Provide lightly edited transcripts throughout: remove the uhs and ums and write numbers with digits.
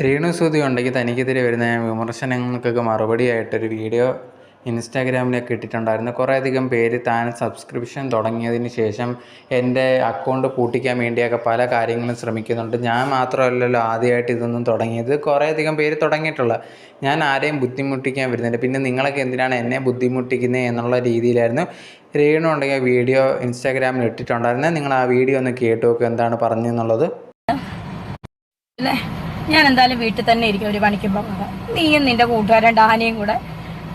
രേണു സുതി ഉണ്ടെങ്കിൽ തനിക്കെതിരെ വരുന്ന വിമർശനങ്ങൾക്കൊക്കെ മറുപടിയായിട്ടൊരു വീഡിയോ ഇൻസ്റ്റാഗ്രാമിലൊക്കെ ഇട്ടിട്ടുണ്ടായിരുന്നു. കുറേയധികം പേര് താൻ സബ്സ്ക്രിപ്ഷൻ തുടങ്ങിയതിന് ശേഷം എൻ്റെ അക്കൗണ്ട് പൂട്ടിക്കാൻ വേണ്ടിയൊക്കെ പല കാര്യങ്ങളും ശ്രമിക്കുന്നുണ്ട്. ഞാൻ മാത്രമല്ലല്ലോ ആദ്യമായിട്ട് ഇതൊന്നും തുടങ്ങിയത്, കുറേയധികം പേര് തുടങ്ങിയിട്ടുള്ള. ഞാൻ ആരെയും ബുദ്ധിമുട്ടിക്കാൻ വരുന്നില്ല, പിന്നെ നിങ്ങളൊക്കെ എന്തിനാണ് എന്നെ ബുദ്ധിമുട്ടിക്കുന്നത് എന്നുള്ള രീതിയിലായിരുന്നു രേണു ഉണ്ടെങ്കിൽ വീഡിയോ ഇൻസ്റ്റാഗ്രാമിൽ ഇട്ടിട്ടുണ്ടായിരുന്നത്. നിങ്ങൾ ആ വീഡിയോ ഒന്ന് കേട്ട് നോക്കുക എന്താണ് പറഞ്ഞെന്നുള്ളത്. ഞാൻ എന്തായാലും വീട്ടിൽ തന്നെ ഇരിക്കും, ഒരു പണിക്കും പോകാം. നീയും നിന്റെ കൂട്ടുകാരൻ ഡാനിയും കൂടെ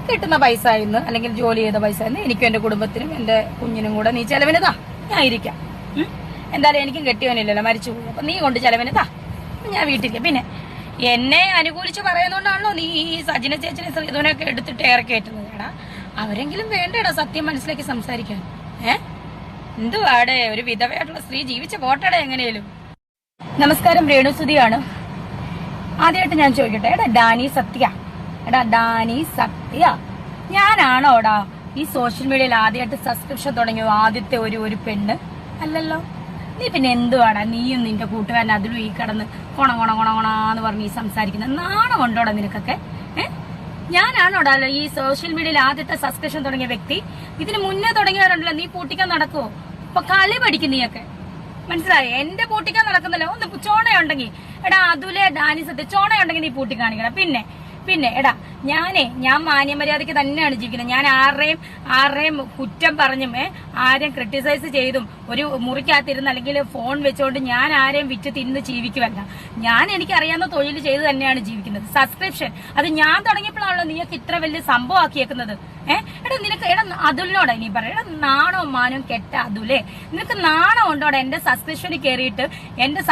കിട്ടുന്ന പൈസ ഇന്ന് അല്ലെങ്കിൽ ജോലി ചെയ്ത പൈസ ഇന്ന് എനിക്കും എന്റെ കുടുംബത്തിനും എന്റെ കുഞ്ഞിനും കൂടെ നീ ചെലവിന് താ, ഞാൻ ഇരിക്കാം. എന്തായാലും എനിക്കും കെട്ടിയവനില്ലല്ലോ, മരിച്ചു പോയി. അപ്പൊ നീ കൊണ്ട് ചെലവിന് താ, ഞാൻ വീട്ടിൽ. പിന്നെ എന്നെ അനുകൂലിച്ച് പറയുന്നോണ്ടാണല്ലോ നീ ഈ സജിന ചേച്ചിനെ ശ്രീധുവിനൊക്കെ എടുത്തിട്ട് ഇറക്കി കയറ്റുന്നത്. എടാ അവരെങ്കിലും വേണ്ടേടാ സത്യം മനസ്സിലാക്കി സംസാരിക്കാൻ. എന്തുവാടെ ഒരു വിധവയായിട്ടുള്ള സ്ത്രീ ജീവിച്ച പോട്ടടെ എങ്ങനെയും. നമസ്കാരം, രേണു സുതിയാണ്. ആദ്യമായിട്ട് ഞാൻ ചോദിക്കട്ടെ, എടാ ഡാനി സത്യ, എടാ ഡാനി സത്യ, ഞാനാണോടാ ഈ സോഷ്യൽ മീഡിയയിൽ ആദ്യമായിട്ട് സബ്സ്ക്രിപ്ഷൻ തുടങ്ങിയ ആദ്യത്തെ ഒരു പെണ്ണ്? അല്ലല്ലോ. നീ പിന്നെ എന്തുവാടാ നീയും നിന്റെ കൂട്ടുകാരൻ അതിലും ഈ കിടന്ന് കൊണന്ന് പറഞ്ഞ് ഈ സംസാരിക്കുന്നത്? നാണം ഉണ്ടോടാ നിനക്കൊക്കെ? ഞാനാണോടാ ഈ സോഷ്യൽ മീഡിയയിൽ ആദ്യത്തെ സബ്സ്ക്രിപ്ഷൻ തുടങ്ങിയ വ്യക്തി? ഇതിന് മുന്നേ തുടങ്ങിയവരുണ്ടല്ലോ, നീ പൂട്ടിക്കാൻ നടക്കുവോ? ഇപ്പൊ കളി പഠിക്കും നീയൊക്കെ, മനസ്സിലായി? എന്റെ പൂട്ടിക്കാൻ നടക്കുന്നല്ലോ. ഒന്ന് ചോണയുണ്ടെങ്കിൽ എടാ അതുലെ ഡാനി സത്യ ചോണയുണ്ടെങ്കിൽ നീ പൂട്ടി കാണിക്കണം. പിന്നെ എടാ ഞാൻ മാന്യമര്യാദയ്ക്ക് തന്നെയാണ് ജീവിക്കുന്നത്. ഞാൻ ആരുടെയും കുറ്റം പറഞ്ഞും ആരെയും ക്രിട്ടിസൈസ് ചെയ്തും ഒരു മുറിക്കകത്തിരുന്ന് അല്ലെങ്കിൽ ഫോൺ വെച്ചുകൊണ്ട് ഞാൻ ആരെയും വിറ്റ് തിന്ന് ജീവിക്കുവല്ല. ഞാൻ എനിക്കറിയാവുന്ന തൊഴിൽ ചെയ്ത് തന്നെയാണ് ജീവിക്കുന്നത്. സബ്സ്ക്രിപ്ഷൻ അത് ഞാൻ തുടങ്ങിയപ്പോഴാണല്ലോ നീയൊക്കെ ഇത്ര വലിയ സംഭവം ആക്കിയേക്കുന്നത്. എടാ നിനക്ക് അതുലിനോടാ നീ പറയാം, എടാ നാണോ മാനോ കെട്ട അതുലേ, നിനക്ക് നാണം ഉണ്ടോടെ എന്റെ സബ്സ്ക്രിപ്ഷനിൽ കയറിയിട്ട് എന്റെ